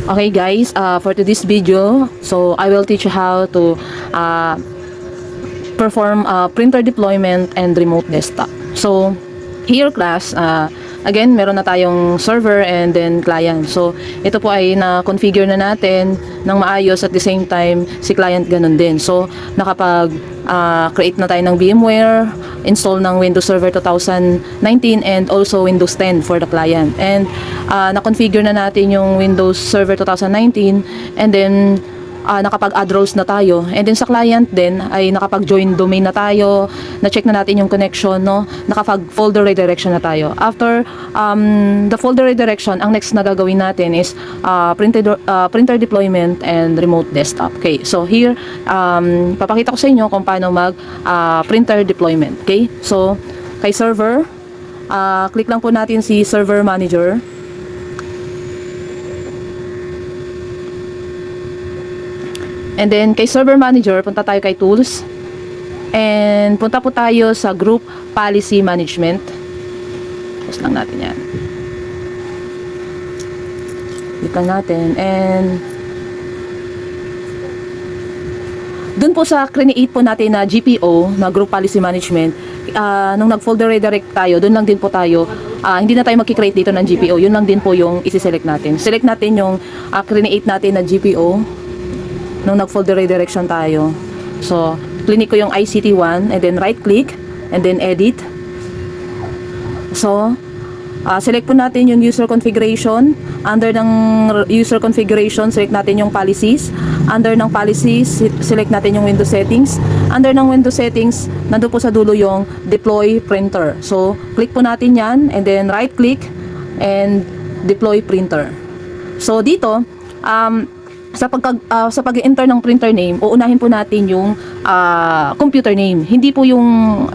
Okay guys, for today's video, so I will teach you how to perform printer deployment and remote desktop. So here class, again meron na tayong server and then client. So ito po ay na-configure na natin ng maayos, at the same time si client ganun din. So nakapag create na tayo ng VMware, install ng Windows Server 2019 and also Windows 10 for the client. And na-configure na natin yung Windows Server 2019 and then nakapag-add roles na tayo. And then sa client din ay nakapag-join domain na tayo, na-check na natin yung connection, no? Nakapag-folder redirection na tayo. After the folder redirection, ang next na gagawin natin is printer deployment and remote desktop. Okay, so here, papakita ko sa inyo kung paano mag printer deployment. Okay, so kay server, click lang po natin si server manager. And then, kay Server Manager, punta tayo kay Tools. And punta po tayo sa Group Policy Management. Pause lang natin yan. Click lang natin. And dun po sa create po natin na GPO, na Group Policy Management, nung nag-folder redirect tayo, dun lang din po tayo, hindi na tayo mag-create dito ng GPO. Yun lang din po yung isi-select natin. Select natin yung create natin na GPO nung nag-folder redirection tayo. So, click ko yung ICT1 and then right click and then edit. So, select po natin yung user configuration. Under ng user configuration, select natin yung policies. Under ng policies, select natin yung Windows settings. Under ng Windows settings, nandun po sa dulo yung deploy printer. So, click po natin yan and then right click and deploy printer. So, dito, sa pag-enter ng printer name, uunahin po natin yung computer name. Hindi po yung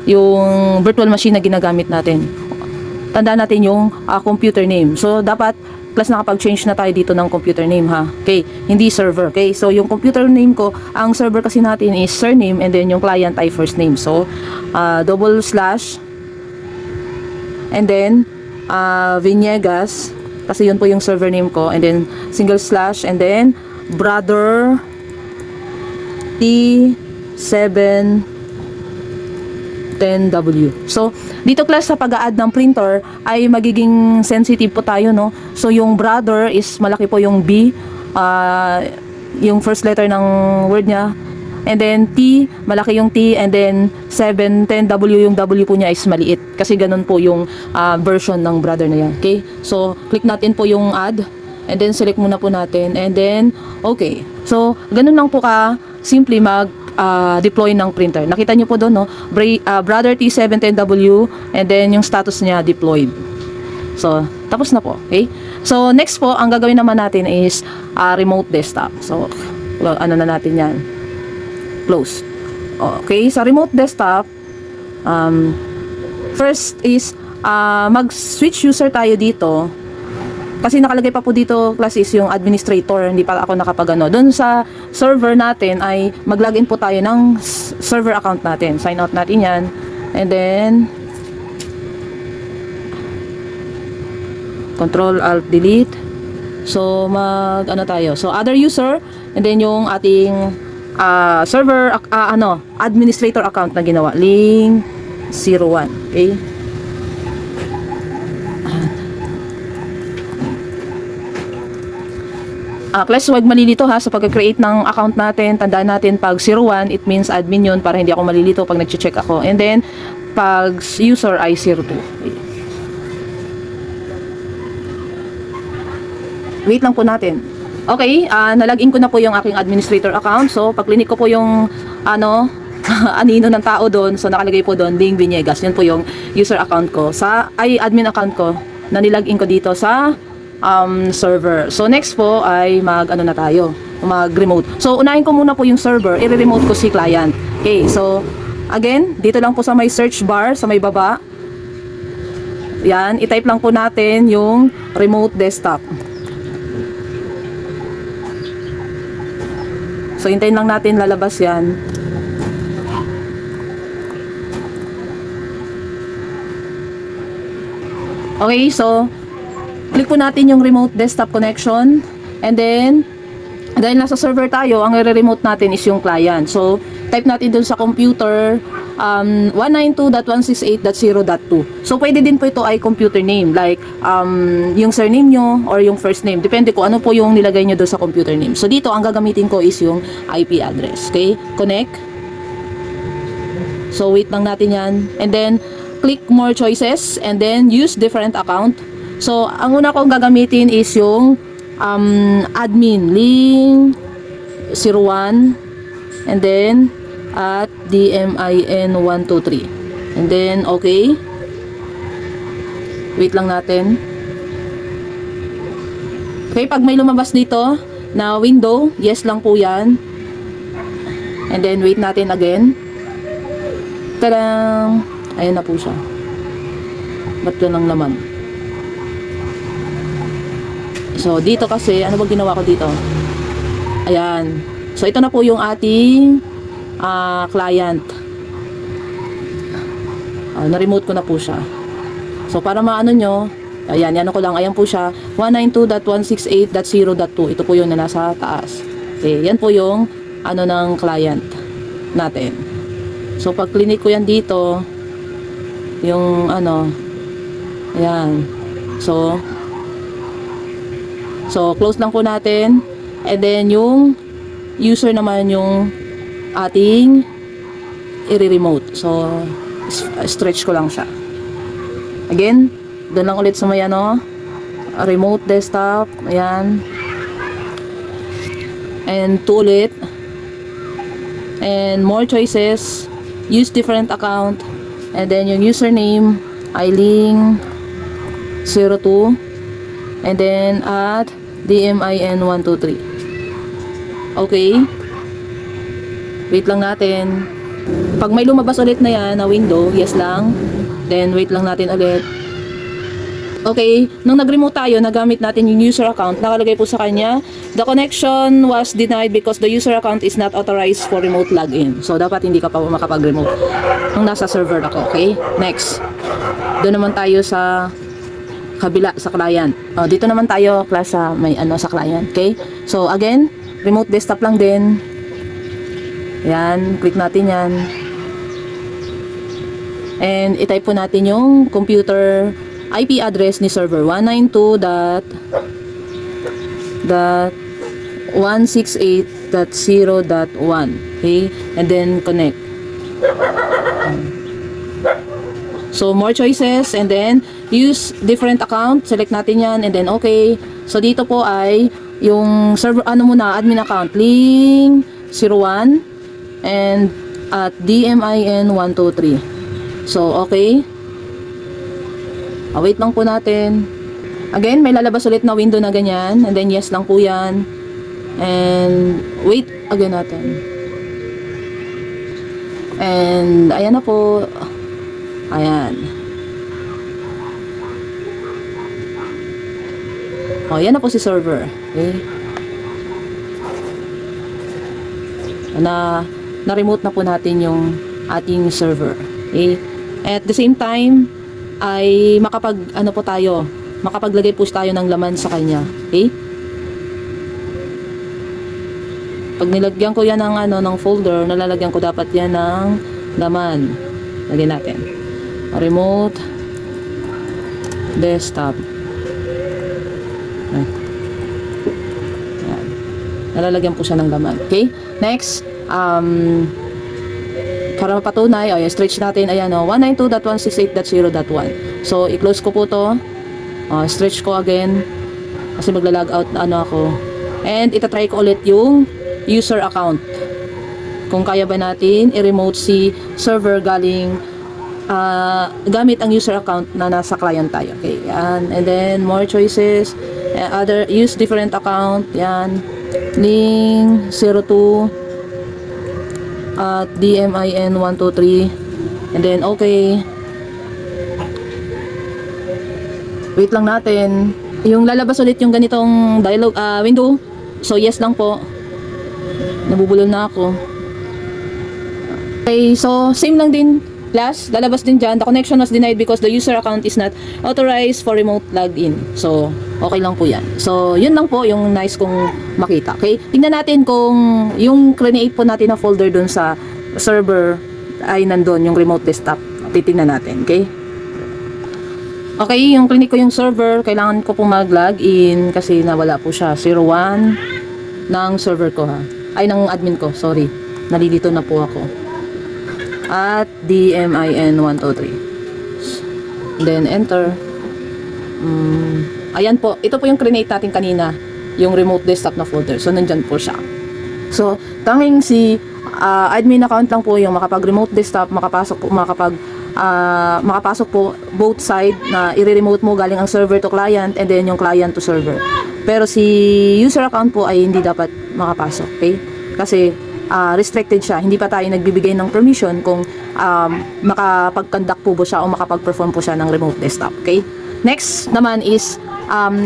yung virtual machine na ginagamit natin. Tandaan natin yung computer name. So dapat plus nakapag-change na tayo dito ng computer name, ha. Okay, hindi server. Okay, so yung computer name ko, ang server kasi natin is surname and then yung client ay first name. So double slash and then Viniegas, kasi yun po yung server name ko, and then single slash and then brother T710W. So dito class, sa pag-a-add ng printer ay magiging sensitive po tayo, no? So yung brother is malaki po yung B, yung first letter ng word niya, and then T, malaki yung T, and then 710W, yung W po niya is maliit. Kasi ganun po yung version ng brother na yan. Okay? So, click natin po yung add, and then select muna po natin, and then, okay. So, ganun lang po simple mag-deploy ng printer. Nakita nyo po doon, no? Brother T710W, and then yung status niya deployed. So, tapos na po. Okay? So, next po, ang gagawin naman natin is remote desktop. So, ano na natin yan? Close. Okay, sa remote desktop, first is mag-switch user tayo dito. Kasi nakalagay pa po dito class is yung administrator, hindi pa ako nakapagano. Doon sa server natin ay mag-login po tayo ng server account natin. Sign out natin yan. And then Control Alt Delete. So mag-ano tayo. So other user, and then yung ating server administrator account na ginawa, link 01. Okay, class, huwag malilito ha sa pag-create ng account natin. Tandaan natin, pag 01 it means admin yun, para hindi ako malilito pag nag-check ako. And then pag user ay 02. Okay. Wait lang po natin. Okay, nalagin ko na po yung aking administrator account. So, pag-click ko po yung anino ng tao doon, so nakalagay po doon, Ling Viniegas. Yun po yung user account ko. Admin account ko, na nilagin ko dito sa server. So, next po ay na tayo, mag-remote. So, unahin ko muna po yung server, i-remote ko si client. Okay, so, again, dito lang po sa may search bar, sa may baba. Yan, i-type lang po natin yung remote desktop. So, hintayin lang natin lalabas yan. Okay, so click po natin yung remote desktop connection. And then, dahil nasa server tayo, ang i-remote natin is yung client. So, type natin dun sa computer 192.168.0.2. So, pwede din po ito ay computer name. Like, yung surname nyo or yung first name. Depende kung ano po yung nilagay nyo doon sa computer name. So, dito, ang gagamitin ko is yung IP address. Okay? Connect. So, wait lang natin yan. And then, click more choices. And then, use different account. So, ang una kong gagamitin is yung admin link 01 and then at DMIN123 and then okay, wait lang natin. Okay, pag may lumabas dito na window, yes lang po yan, and then wait natin again. Tadang! Ayan na po siya. Ba't lang naman? So, dito kasi, ano ba ginawa ko dito? Ayan. So, ito na po yung ating client. Na-remote ko na po siya. So, para maano nyo, ayan, yan ko lang. Ayan po siya, 192.168.0.2. Ito po yung na nasa taas. Okay, yan po yung ano ng client natin. So, pag clinic ko yan dito, yung ano, ayan. So, close lang po natin. And then, yung user naman yung ating i-remote. So, stretch ko lang siya. Again, doon lang ulit sa may ano, remote desktop. Ayan. And 2 ulit. And more choices. Use different account. And then, yung username, Eiling02. And then at DMIN123. Okay. Wait lang natin. Pag may lumabas ulit na yan na window, yes lang. Then wait lang natin ulit. Okay. Nung nag-remote tayo, nagamit natin yung user account. Nakalagay po sa kanya, the connection was denied because the user account is not authorized for remote login. So dapat hindi ka pa makapag-remote nung nasa server ako. Okay. Next. Doon naman tayo sa kabila sa client. Dito naman tayo sa may ano sa client. Okay? So again, remote desktop lang din. Yan, click natin yan. And i-type po natin yung computer IP address ni server 192.168.0.1. Okay? And then connect. So, more choices, and then, use different account, select natin yan, and then, okay. So, dito po ay, yung server, ano muna, admin account, Ling01, and at DMIN123. So, okay. Wait lang po natin. Again, may lalabas ulit na window na ganyan, and then, yes lang po yan. And, wait, again natin. And, ayan na po. Ayan. Yan na po si server. Okay. Na-remote na po natin yung ating server. Okay. At the same time, ay makapaglagay po tayo ng laman sa kanya. Okay. Pag nilagyan ko yan ng ng folder, nalalagyan ko dapat yan ng laman. Lagyan natin. Remote desktop. Ayan. Nalalagyan po siya ng laman. Okay? Next, para mapatunay, stretch natin, ayan 192.168.0.1. So, i-close ko po to. Stretch ko again. Kasi magla-log out na ako. And, itatry ko ulit yung user account. Kung kaya ba natin i-remote si server galing gamit ang user account na nasa client tayo. Okay, yan. And then, more choices. Use different account. Yan. Ling02 at DMIN123. And then, okay. Wait lang natin. Yung lalabas ulit yung ganitong dialog, window. So, yes lang po. Nabubulol na ako. Okay, so, same lang din Plus, lalabas din dyan, the connection was denied because the user account is not authorized for remote login. So, okay lang po yan. So, yun lang po yung nice kong makita. Okay? Tingnan natin kung yung create po natin na folder dun sa server ay nandun, yung remote desktop. Titingnan natin. Okay? Okay, yung clinic ko yung server, kailangan ko pong mag-login kasi nawala po siya. 01 ng server ko ha. Ay, ng admin ko, sorry. Nalilito na po ako. At DMIN123. Then, enter. Ayan po, ito po yung create natin kanina. Yung remote desktop na folder. So, nandyan po siya. So, tanging si admin account lang po yung makapag-remote desktop, makapasok po both side na i-remote mo galing ang server to client and then yung client to server. Pero si user account po ay hindi dapat makapasok, okay? Kasi restricted siya. Hindi pa tayo nagbibigay ng permission kung makapag-conduct po siya o makapag-perform po siya ng remote desktop, okay? Next naman is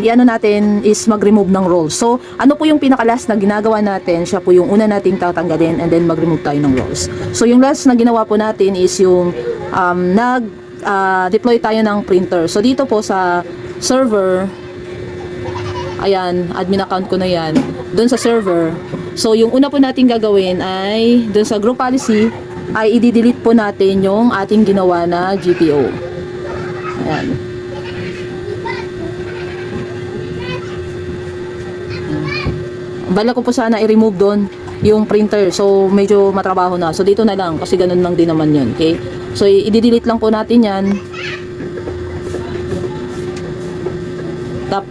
iano natin is mag-remove ng roles. So, ano po yung pinaka-last na ginagawa natin? Siya po yung una nating tatanggalin and then mag-remove tayo ng roles. So, yung last na ginawa po natin is yung deploy tayo ng printer. So, dito po sa server, ayan, admin account ko na yan, dun sa server. So, yung una po natin gagawin ay dun sa group policy, ay i-delete po natin yung ating ginawa na GPO. Ayan. Bala ko po sana i-remove doon yung printer. So, medyo matrabaho na. So, dito na lang kasi ganun lang din naman yun. Okay? So, i-delete lang po natin yan.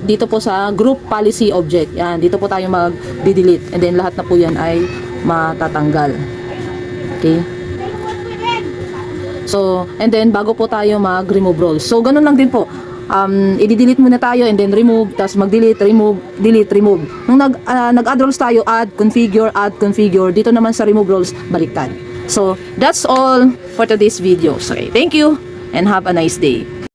Dito po sa group policy object. Yan. Dito po tayo mag-delete. And then, lahat na po yan ay matatanggal. Okay? So, and then, bago po tayo mag-remove roles. So, ganun lang din po. I-delete muna tayo and then remove, tapos mag-delete, remove, delete, remove. Nung nag-add roles tayo, add, configure, dito naman sa remove roles, baliktad. So, that's all for today's video. So, okay, thank you and have a nice day.